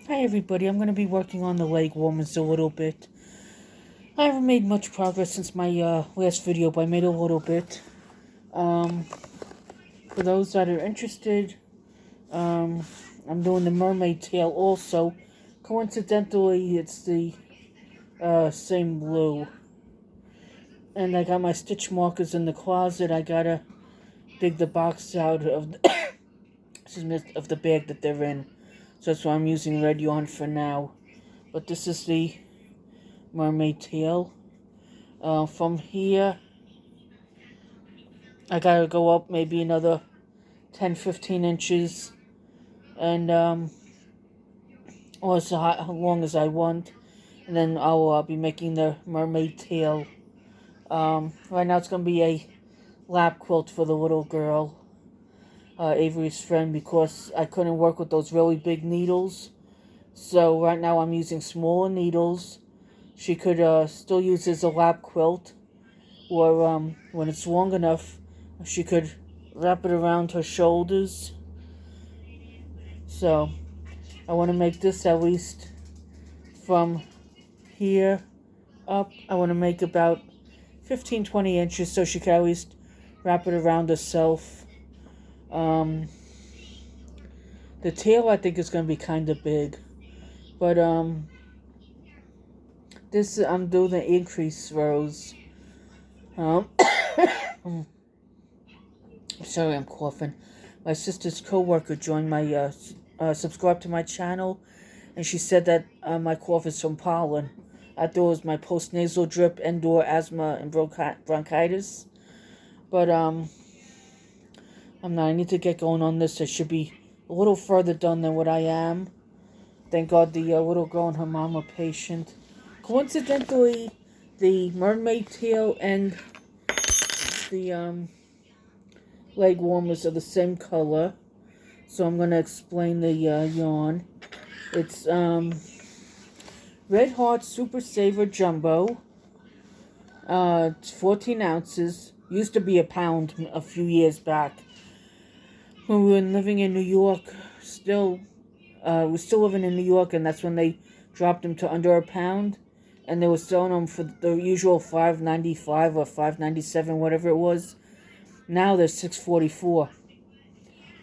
Hi everybody, I'm going to be working on the leg warmers a little bit. I haven't made much progress since my last video, but I made a little bit. For those that are interested, I'm doing the mermaid tail also. Coincidentally, it's the same blue. And I got my stitch markers in the closet. I gotta dig the box out of the, of the bag that they're in. So that's why I'm using red yarn for now. But this is the mermaid tail. From here, I gotta go up maybe another 10-15 inches. And, or as long as I want. And then I'll be making the mermaid tail. Right now it's gonna be a lap quilt for the little girl. Avery's friend, because I couldn't work with those really big needles. So right now I'm using smaller needles. She could still use it as a lap quilt, or when it's long enough, she could wrap it around her shoulders. So I want to make this at least from here up. I want to make about 15-20 inches so she can at least wrap it around herself. The tail I think is going to be kind of big, but this I'm doing the increase rows. Sorry, I'm coughing. My sister's co-worker joined my subscribed to my channel, and she said that my cough is from pollen. I thought it was my post-nasal drip, and/or asthma and bronchitis, but I'm not. I need to get going on this. I should be a little further done than what I am. Thank God the little girl and her mom are patient. Coincidentally, the mermaid tail and the leg warmers are the same color. So I'm going to explain the yarn. It's Red Heart Super Saver Jumbo. It's 14 ounces. Used to be a pound a few years back. When we were living in New York, we're still living in New York, and that's when they dropped them to under a pound, and they were selling them for the usual $5.95 or $5.97, whatever it was. Now they're $6.44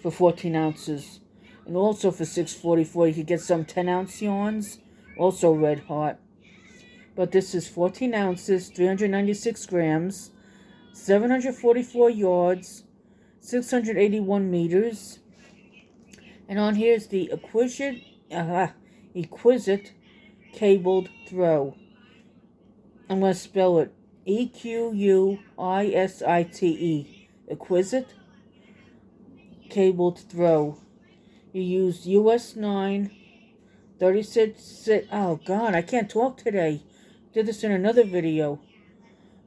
for 14 ounces, and also for $6.44 you could get some 10-ounce yarns, also Red Heart. But this is 14 ounces, 396 grams, 744 yards. 681 meters, and on here is the exquisite cabled throw. I'm going to spell it EQUISITE, exquisite cabled throw. You use US 9 36. Oh God, I can't talk today. Did this in another video.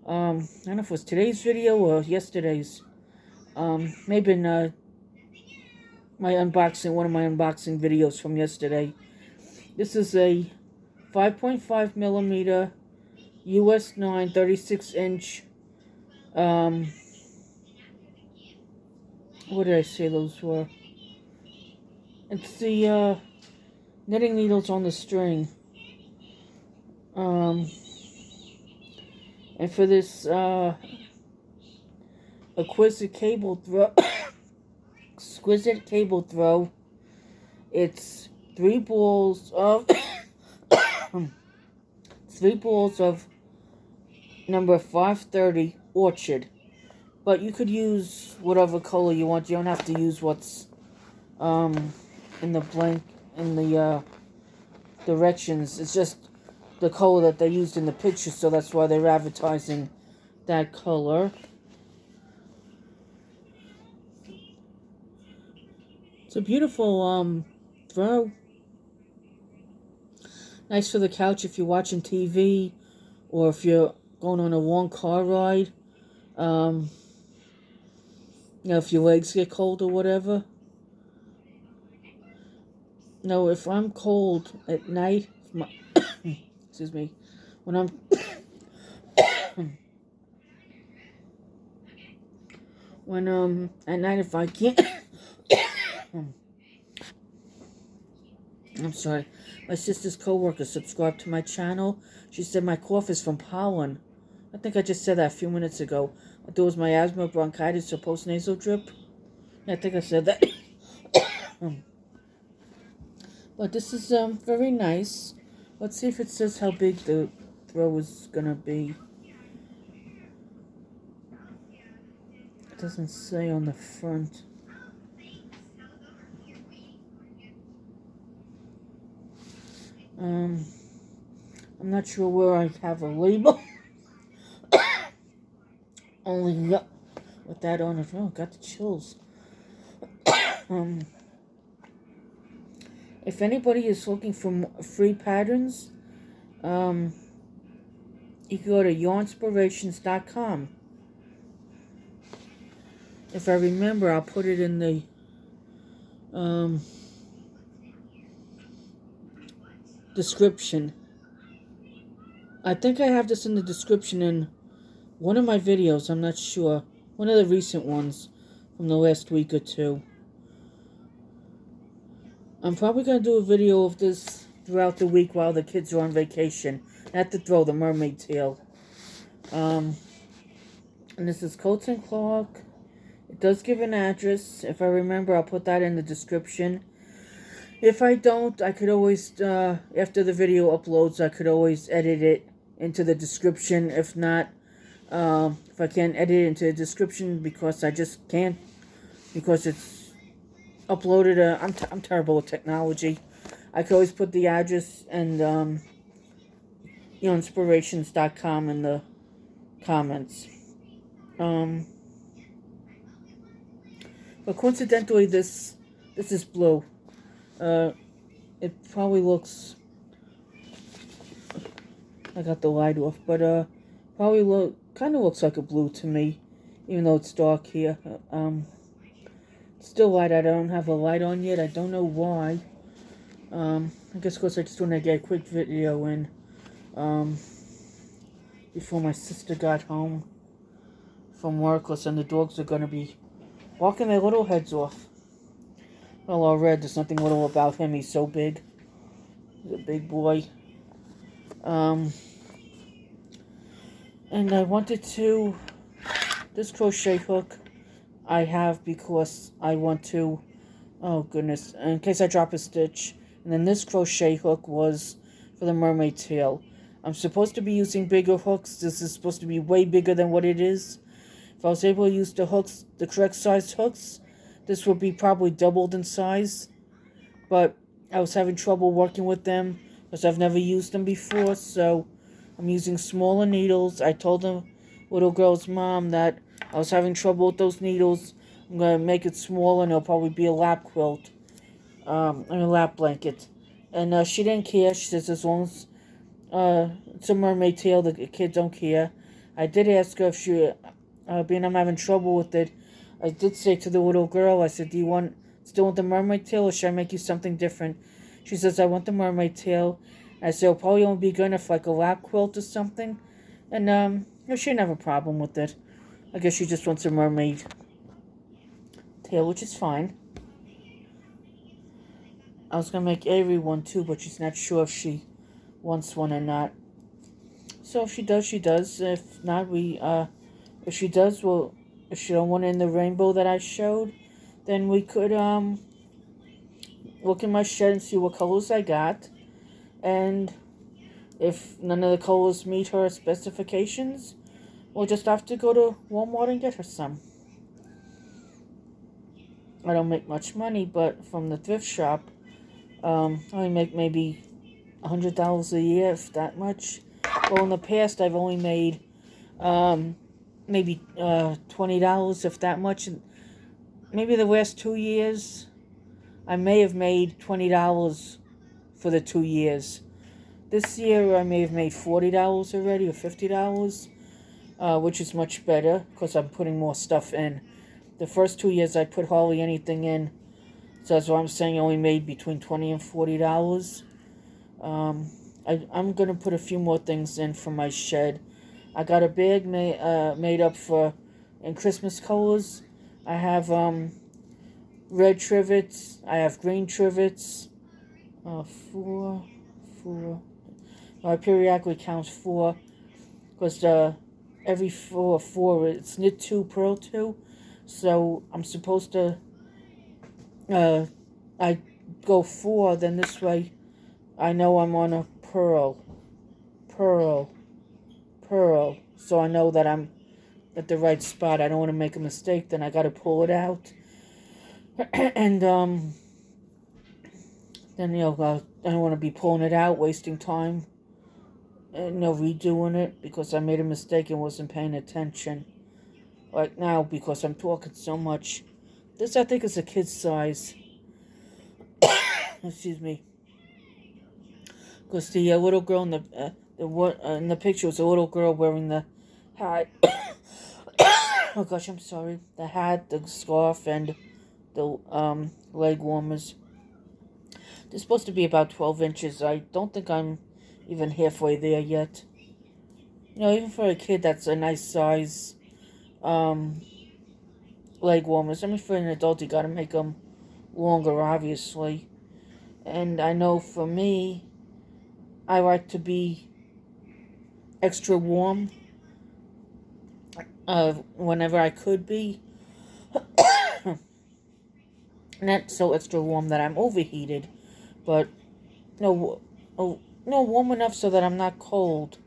I don't know if it was today's video or yesterday's. Maybe in one of my unboxing videos from yesterday. This is a 5.5 millimeter US 9 36-inch. What did I say those were? It's the knitting needles on the string. And for this exquisite cable throw, it's 3 balls of 3 balls of number 530 Orchid. But you could use whatever color you want. You don't have to use what's in the directions. It's just the color that they used in the picture, so that's why they're advertising that color. It's a beautiful throw. Nice for the couch if you're watching TV, or if you're going on a long car ride. If your legs get cold or whatever. No, if I'm cold at night, excuse me, when I'm at night, if I can't I'm sorry. My sister's co-worker subscribed to my channel. She said my cough is from pollen. I think I just said that a few minutes ago. I thought it was my asthma, bronchitis, or post-nasal drip. I think I said that. But this is very nice. Let's see if it says how big the throw is gonna be. It doesn't say on the front. I'm not sure where I have a label. Only with that on it. Oh, got the chills. If anybody is looking for free patterns, you can go to yarnspirations.com. If I remember, I'll put it in the description. I think I have this in the description in one of my videos. I'm not sure. One of the recent ones from the last week or two. I'm probably going to do a video of this throughout the week while the kids are on vacation. Not to throw the mermaid tail. And this is Coates & Clark. It does give an address. If I remember, I'll put that in the description. If I don't, I could always, after the video uploads, I could always edit it into the description. If not, if I can't edit it into the description because I just can't, because it's uploaded, I'm terrible with technology. I could always put the address and, inspirations.com in the comments. But coincidentally, this is blue. It probably looks, I got the light off, but probably kind of looks like a blue to me, even though it's dark here. Still light. I don't have a light on yet. I don't know why. I guess because I just want to get a quick video in before my sister got home from work, and the dogs are going to be walking their little heads off. Well, all red, there's nothing little about him. He's so big. He's a big boy. And I wanted to, this crochet hook I have because I want to, oh goodness, in case I drop a stitch. And then this crochet hook was for the mermaid tail. I'm supposed to be using bigger hooks. This is supposed to be way bigger than what it is. If I was able to use the hooks, the correct size hooks, this would be probably doubled in size. But I was having trouble working with them because I've never used them before. So I'm using smaller needles. I told the little girl's mom that I was having trouble with those needles. I'm going to make it smaller and it'll probably be a lap quilt. A lap blanket. And she didn't care. She says as long as it's a mermaid tail, the kids don't care. I did ask her if she, being I'm having trouble with it, I did say to the little girl, I said, do you still want the mermaid tail or should I make you something different? She says, I want the mermaid tail. I said, it'll probably only be good enough for like a lap quilt or something. And she didn't have a problem with it. I guess she just wants a mermaid tail, which is fine. I was going to make Avery one too, but she's not sure if she wants one or not. So if she does, she does. If not, if she does, well, if she don't want it in the rainbow that I showed, then we could look in my shed and see what colors I got. And if none of the colors meet her specifications, we'll just have to go to Walmart and get her some. I don't make much money, but from the thrift shop, I only make maybe $100 a year, if that much. Well, in the past, I've only made maybe $20, if that much. And maybe the last 2 years, I may have made $20 for the 2 years. This year, I may have made $40 already, or $50, which is much better, because I'm putting more stuff in. The first 2 years, I put hardly anything in. So that's why I'm saying I only made between $20 and $40. I'm going to put a few more things in for my shed. I got a bag made up in Christmas colors. I have red trivets. I have green trivets. 4, 4. No, I periodically count 4, because every 4, it's knit 2, purl 2. So I'm supposed to, I go 4, then this way I know I'm on a purl, purl, purl. So I know that I'm at the right spot. I don't want to make a mistake, then I got to pull it out. And, then, I don't want to be pulling it out, wasting time, and, redoing it because I made a mistake and wasn't paying attention. Like now, because I'm talking so much. This, I think, is a kid's size. Excuse me. Because the little girl in the picture was a little girl wearing the hat. Oh gosh, I'm sorry. The hat, the scarf, and the leg warmers. They're supposed to be about 12 inches. I don't think I'm even halfway there yet. Even for a kid, that's a nice size. Leg warmers. I mean, for an adult, you gotta make them longer, obviously. And I know for me, I like to be extra warm whenever I could be. Not so extra warm that I'm overheated, but warm enough so that I'm not cold.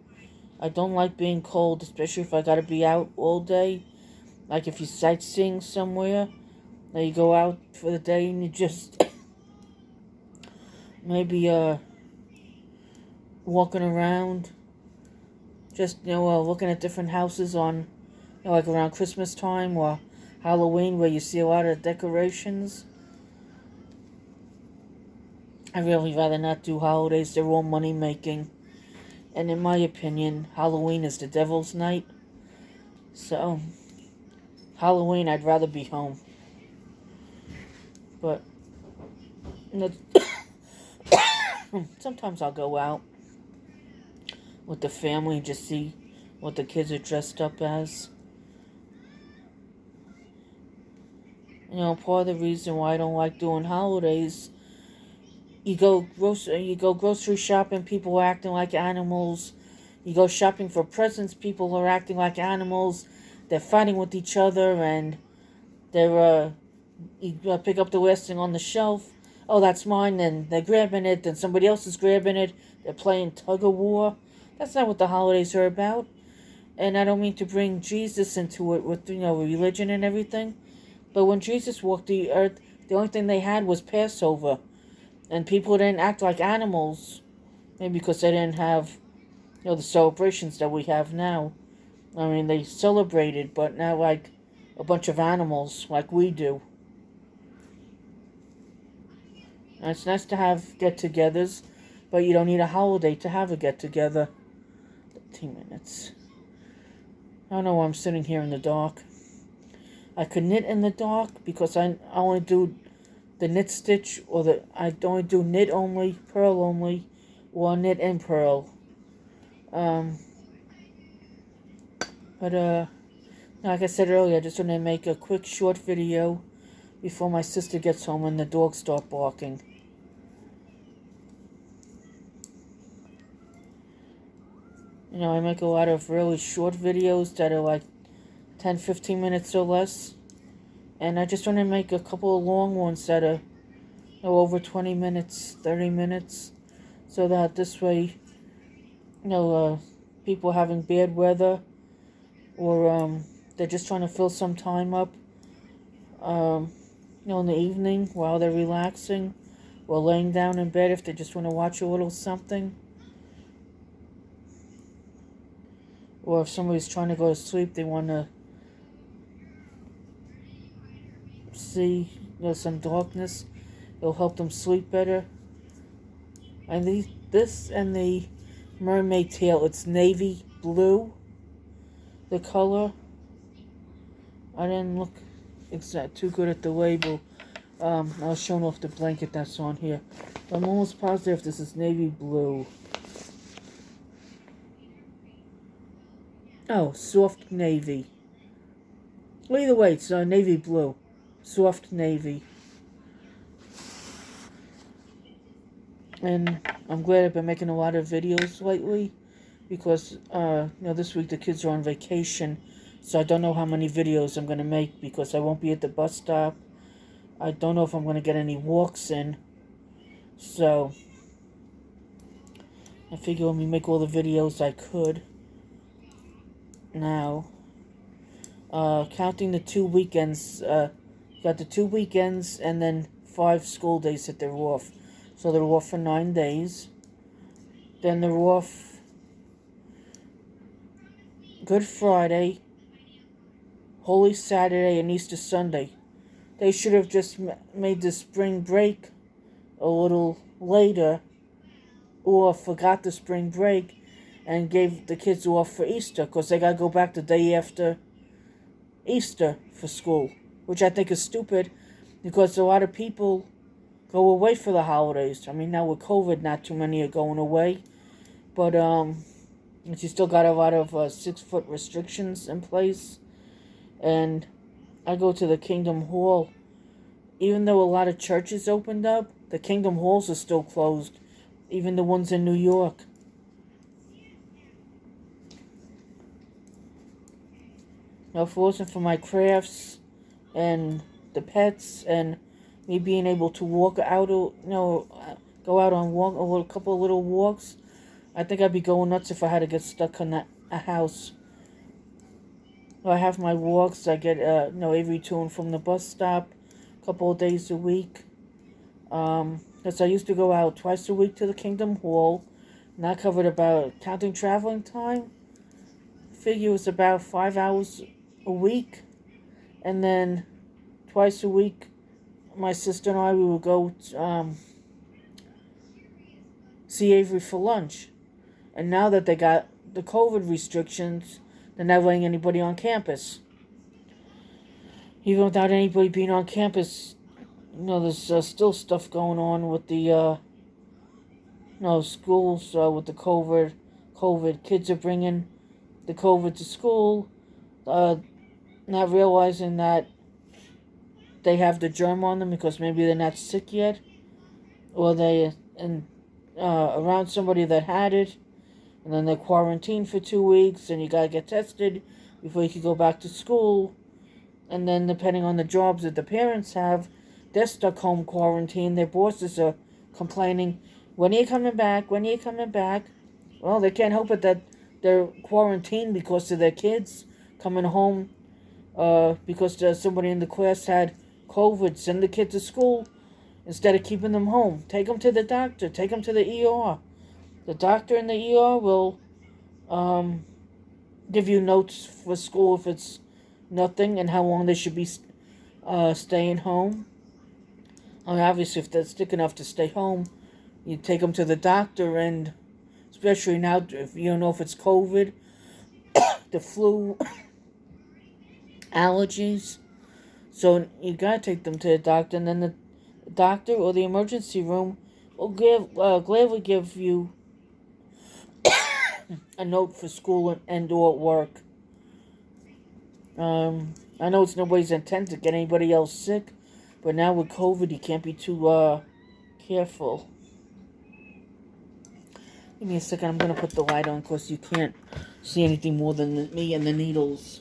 I don't like being cold, especially if I gotta be out all day. Like if you're sightseeing somewhere, then you go out for the day and you just maybe walking around, just looking at different houses on like around Christmas time or Halloween, where you see a lot of decorations. I really rather not do holidays. They're all money making, and in my opinion, Halloween is the devil's night. So Halloween, I'd rather be home. But sometimes I'll go out with the family and just see what the kids are dressed up as. Part of the reason why I don't like doing holidays, you go grocery shopping, people are acting like animals. You go shopping for presents, people are acting like animals. They're fighting with each other, and they're you pick up the last thing on the shelf. Oh, that's mine. Then they're grabbing it. Then somebody else is grabbing it. They're playing tug of war. That's not what the holidays are about. And I don't mean to bring Jesus into it with religion and everything. But when Jesus walked the earth, the only thing they had was Passover. And people didn't act like animals. Maybe because they didn't have, the celebrations that we have now. I mean, they celebrated, but not like a bunch of animals like we do. And it's nice to have get-togethers, but you don't need a holiday to have a get-together. 15 minutes. I don't know why I'm sitting here in the dark. I could knit in the dark because I only do the knit stitch, or I only do knit only, purl only, or knit and purl. But like I said earlier, I just want to make a quick short video before my sister gets home and the dogs start barking. I make a lot of really short videos that are like 10-15 minutes or less. And I just want to make a couple of long ones that are over 20 minutes, 30 minutes. So that this way, people having bad weather, or they're just trying to fill some time up, in the evening while they're relaxing, or laying down in bed if they just want to watch a little something. Or if somebody's trying to go to sleep, they want to see, some darkness. It'll help them sleep better. And this and the mermaid tail, it's navy blue, the color. I didn't look too good at the label. I was showing off the blanket that's on here. I'm almost positive this is navy blue. Oh, soft navy. Well, either way, it's navy blue. Soft navy. And I'm glad I've been making a lot of videos lately because, this week the kids are on vacation. So I don't know how many videos I'm going to make because I won't be at the bus stop. I don't know if I'm going to get any walks in. So I figure let me make all the videos I could. Now, counting the 2 weekends, got the 2 weekends and then 5 school days that they're off. So they're off for 9 days. Then they're off Good Friday, Holy Saturday, and Easter Sunday. They should have just made the spring break a little later, or forgot the spring break and gave the kids off for Easter, because they got to go back the day after Easter for school, which I think is stupid, because a lot of people go away for the holidays. I mean, now with COVID, not too many are going away, but you still got a lot of 6-foot restrictions in place. And I go to the Kingdom Hall. Even though a lot of churches opened up, the Kingdom Halls are still closed, even the ones in New York. Now, if it wasn't for my crafts and the pets and me being able to walk out, go out on a couple of little walks, I think I'd be going nuts if I had to get stuck in a house. I have my walks. I get every to and from the bus stop, a couple of days a week. Because I used to go out twice a week to the Kingdom Hall, and that covered about, counting traveling time, figure it was about 5 hours a week. And then twice a week, my sister and I, we would go see Avery for lunch. And now that they got the COVID restrictions, they're not letting anybody on campus. Even without anybody being on campus, there's still stuff going on with the schools with the COVID. Kids are bringing the COVID to school, not realizing that they have the germ on them because maybe they're not sick yet, or they around somebody that had it, and then they're quarantined for 2 weeks, and you gotta get tested before you can go back to school. And then depending on the jobs that the parents have, they're stuck home quarantined. Their bosses are complaining, when are you coming back? When are you coming back? Well, they can't help it that they're quarantined because of their kids coming home because somebody in the class had COVID. Send the kid to school instead of keeping them home. Take them to the doctor. Take them to the ER. The doctor in the ER will give you notes for school if it's nothing and how long they should be staying home. I mean, obviously, if they're sick enough to stay home, you take them to the doctor, and especially now, if you don't know if it's COVID, the flu, allergies, so you gotta take them to the doctor, and then the doctor or the emergency room will gladly give you a note for school and or at work. I know it's nobody's intent to get anybody else sick, but now with COVID, you can't be too careful. Give me a second. I'm going to put the light on because you can't see anything more than me and the needles.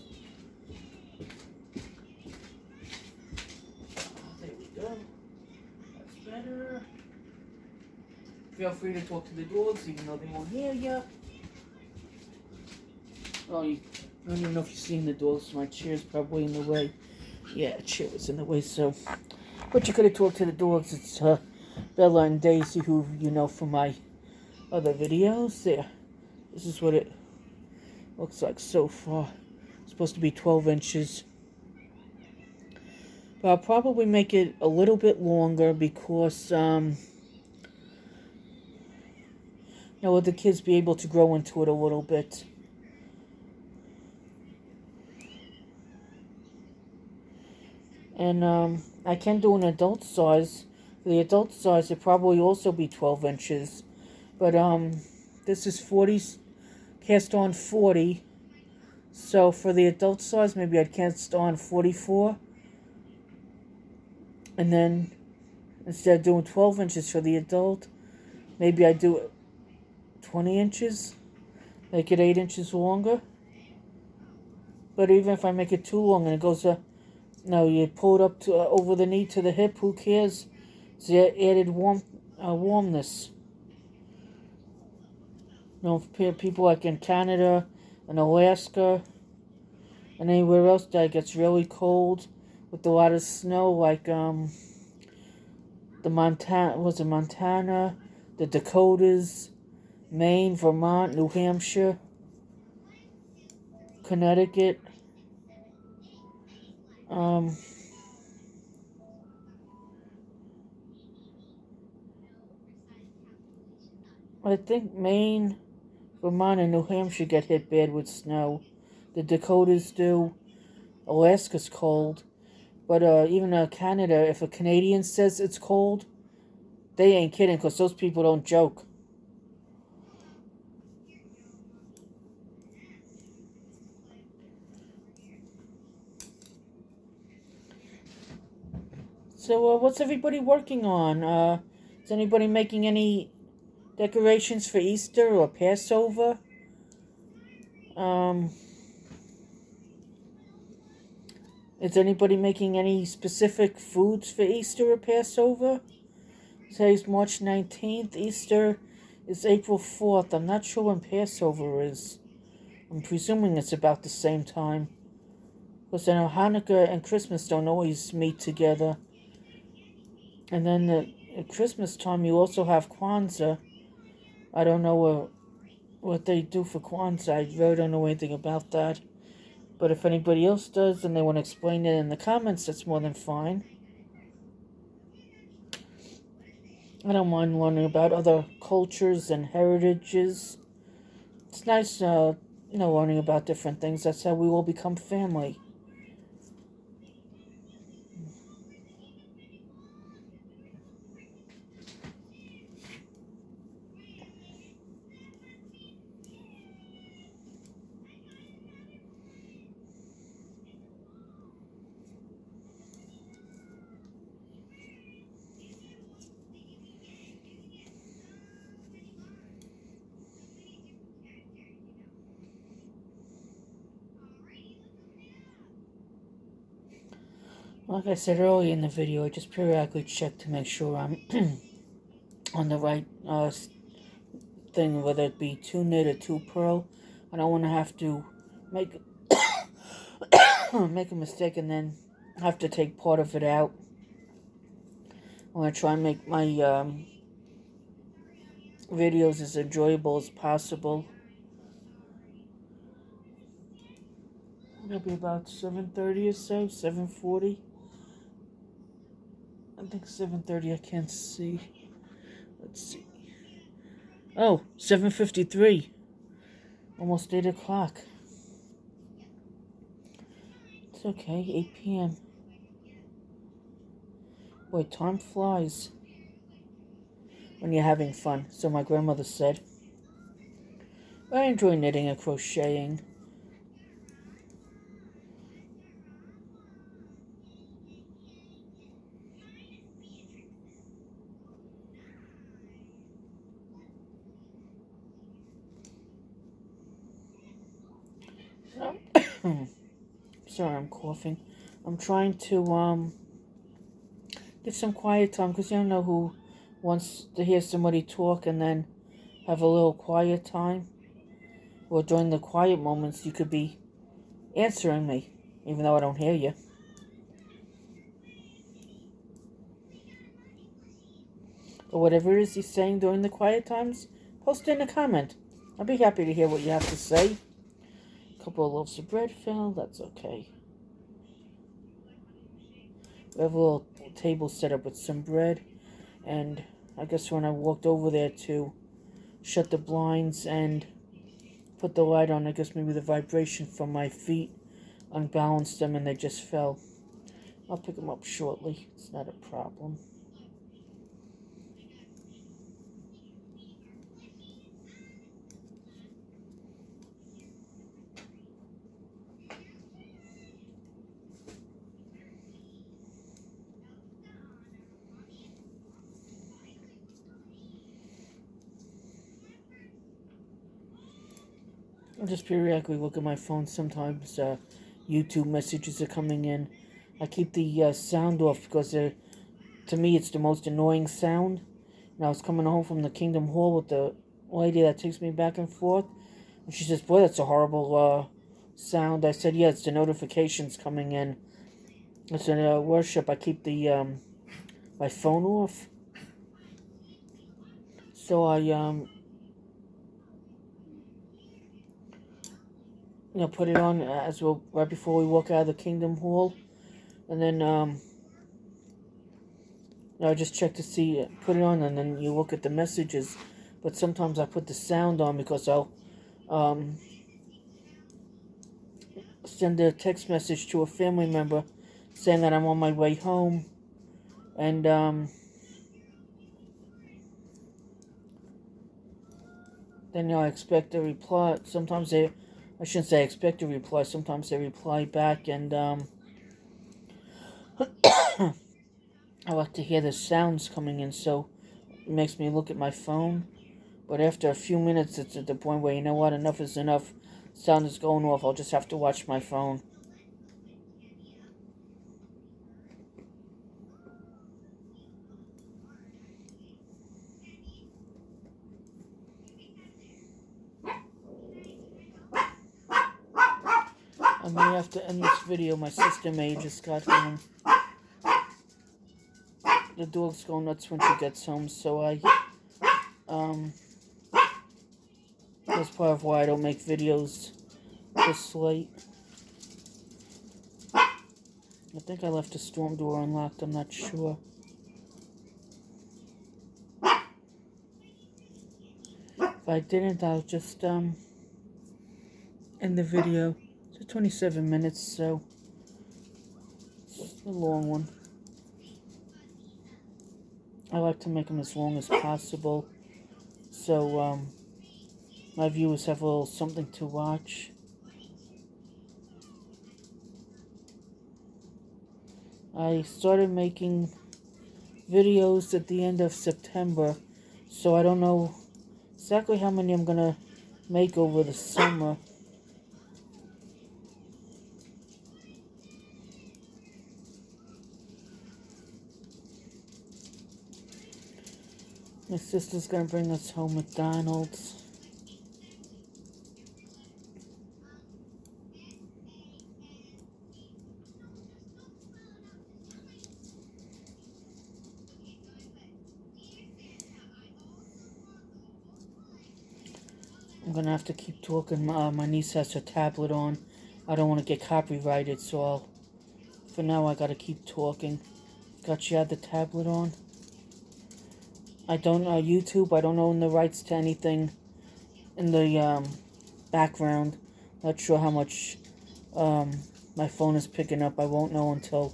There we go. That's better. Feel free to talk to the dogs even though they won't hear you. Oh, I don't even know if you've seen the dogs. My chair's probably in the way. Yeah, the chair was in the way, so. But you could have talked to the dogs. It's Bella and Daisy, who you know from my other videos. There. This is what it looks like so far. It's supposed to be 12 inches. But I'll probably make it a little bit longer because, will the kids be able to grow into it a little bit? And I can do an adult size. For the adult size, it'd probably also be 12 inches. But this is 40, cast on 40. So for the adult size, maybe I'd cast on 44. And then instead of doing 12 inches for the adult, Maybe I do it 20 inches, make it 8 inches longer. But even if I make it too long and it goes, no, you pull it up to over the knee to the hip, who cares? It's the added warmness. You know, for people like in Canada and Alaska and anywhere else that gets really cold with a lot of snow, like the Montana, the Dakotas, Maine, Vermont, New Hampshire, Connecticut. I think Maine, Vermont, and New Hampshire get hit bad with snow. The Dakotas do. Alaska's cold. But even Canada, if a Canadian says it's cold, they ain't kidding, because those people don't joke. So, what's everybody working on? Is anybody making any decorations for Easter or Passover? Is anybody making any specific foods for Easter or Passover? Today's March 19th. Easter is April 4th. I'm not sure when Passover is. I'm presuming it's about the same time. Because I know Hanukkah and Christmas don't always meet together. And then at Christmas time, you also have Kwanzaa. I don't know what they do for Kwanzaa. I really don't know anything about that. But if anybody else does and they want to explain it in the comments, that's more than fine. I don't mind learning about other cultures and heritages. It's nice, learning about different things. That's how we all become family. Like I said earlier in the video, I just periodically check to make sure I'm on the right thing, whether it be 2 knit or 2 purl. I don't want to have to make make a mistake and then have to take part of it out. I want to try and make my videos as enjoyable as possible. It'll be about 7:30 or so, 7:40. I think 7:30, I can't see. Let's see. Oh, 7:53. Almost 8 o'clock. It's okay, 8 p.m. Boy, time flies when you're having fun, so my grandmother said. I enjoy knitting and crocheting. Sorry, I'm coughing. I'm trying to get some quiet time, because you don't know who wants to hear somebody talk and then have a little quiet time. Or during the quiet moments, you could be answering me, even though I don't hear you. Or whatever it is he's saying during the quiet times, post it in a comment. I'll be happy to hear what you have to say. A couple of loaves of bread fell, that's okay. We have a little table set up with some bread, and I guess when I walked over there to shut the blinds and put the light on, I guess maybe the vibration from my feet unbalanced them and they just fell. I'll pick them up shortly. It's not a problem. I just periodically look at my phone. Sometimes YouTube messages are coming in. I keep the sound off because to me it's the most annoying sound. And I was coming home from the Kingdom Hall with the lady that takes me back and forth. And she says, boy, that's a horrible sound. I said, yeah, it's the notifications coming in. I said, worship, I keep the my phone off. So I put it on as well right before we walk out of the Kingdom Hall. And then I just check to see, put it on, and then you look at the messages. But sometimes I put the sound on because I'll send a text message to a family member saying that I'm on my way home. And then I expect a reply. Sometimes I shouldn't say I expect a reply. Sometimes they reply back, and I like to hear the sounds coming in, so it makes me look at my phone. But after a few minutes, it's at the point where, you know what, enough is enough. Sound is going off. I'll just have to watch my phone. I may have to end this video. My sister May just got home. The dog's going nuts when she gets home, so that's part of why I don't make videos this late. I think I left the storm door unlocked, I'm not sure. If I didn't, I'll just end the video. It's 27 minutes, so it's a long one. I like to make them as long as possible, so my viewers have a little something to watch. I started making videos at the end of September, so I don't know exactly how many I'm gonna make over the summer. My sister's gonna bring us home McDonald's. I'm gonna have to keep talking. My niece has her tablet on. I don't want to get copyrighted, so for now I gotta keep talking. Got you had the tablet on. I don't know YouTube. I don't own the rights to anything in the background. Not sure how much my phone is picking up. I won't know until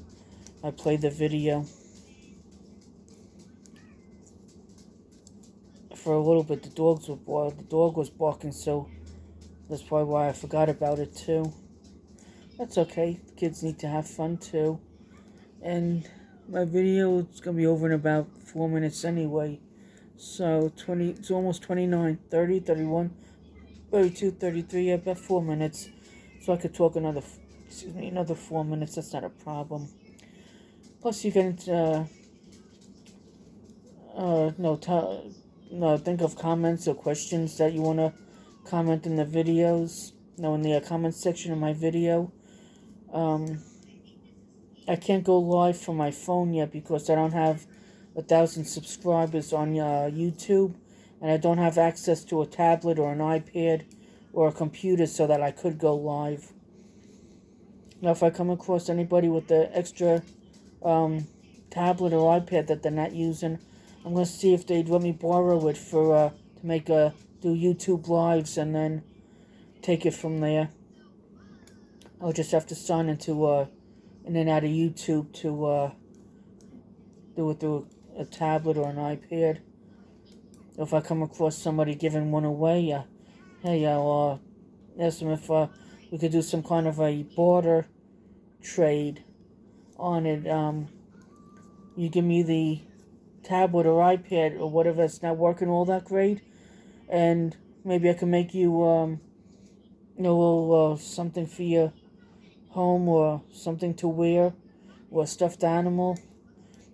I play the video. For a little bit, the dog was barking, so that's probably why I forgot about it too. That's okay. The kids need to have fun too. And my video is gonna be over in about 4 minutes anyway. So it's almost 29, 30, 31, 32, 33, about 4 minutes. So I could talk another 4 minutes. That's not a problem. Plus, you can think of comments or questions that you want to comment in the videos. In the comment section of my video. I can't go live from my phone yet because I don't have 1,000 subscribers on YouTube, and I don't have access to a tablet or an iPad or a computer so that I could go live. Now, if I come across anybody with the extra tablet or iPad that they're not using, I'm going to see if they'd let me borrow it for to do YouTube lives and then take it from there. I'll just have to sign into in and out of YouTube to do it through a tablet or an iPad. If I come across somebody giving one away, hey, I'll ask them if we could do some kind of a barter trade on it. You give me the tablet or iPad or whatever that's not working all that great, and maybe I can make you something for your home or something to wear or a stuffed animal.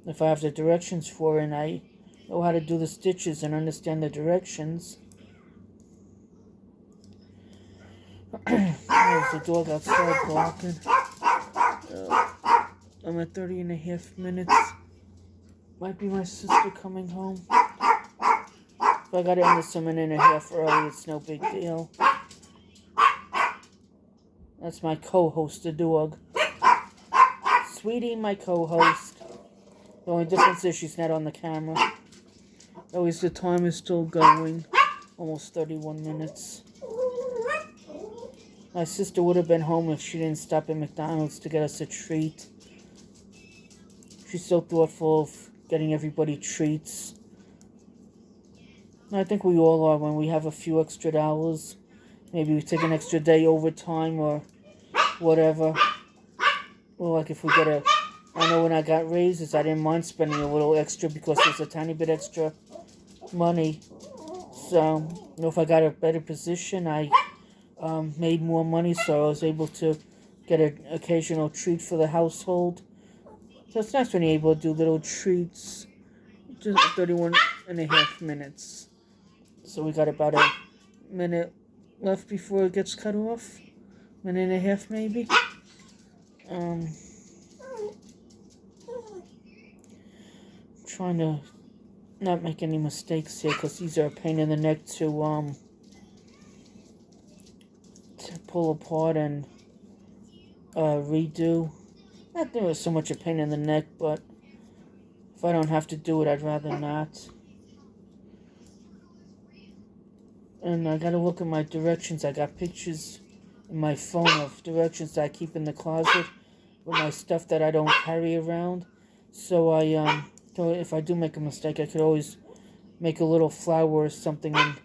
If I have the directions for it and I know how to do the stitches and understand the directions. There's the dog outside barking. I'm at 30.5 minutes. Might be my sister coming home. If I gotta end this a minute and a half early, it's no big deal. That's my co-host, the dog. Sweetie, my co-host. The only difference is she's not on the camera. Always the time is still going. Almost 31 minutes. My sister would have been home if she didn't stop at McDonald's to get us a treat. She's so thoughtful of getting everybody treats. I think we all are when we have a few extra dollars. Maybe we take an extra day overtime or whatever. Or like if we get I know when I got raises, I didn't mind spending a little extra because there's a tiny bit extra money. So, if I got a better position, I made more money, so I was able to get an occasional treat for the household. So it's nice when you're able to do little treats. Just 31.5 minutes. So we got about a minute left before it gets cut off. Minute and a half maybe. Trying to not make any mistakes here because these are a pain in the neck to pull apart and redo. Not that it was so much a pain in the neck, but if I don't have to do it, I'd rather not. And I gotta look at my directions. I got pictures in my phone of directions that I keep in the closet with my stuff that I don't carry around. So if I do make a mistake, I could always make a little flower or something and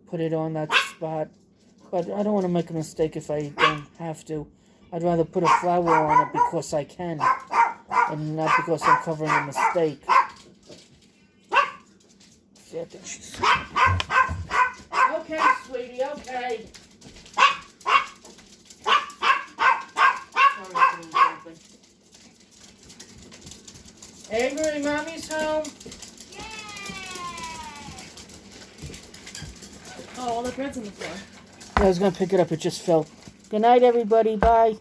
put it on that spot. But I don't want to make a mistake if I don't have to. I'd rather put a flower on it because I can, and not because I'm covering a mistake. See, I think she's... Okay, sweetie, okay. Avery, Mommy's home. Yay! Oh, all the bread's on the floor. I was going to pick it up. It just fell. Good night, everybody. Bye.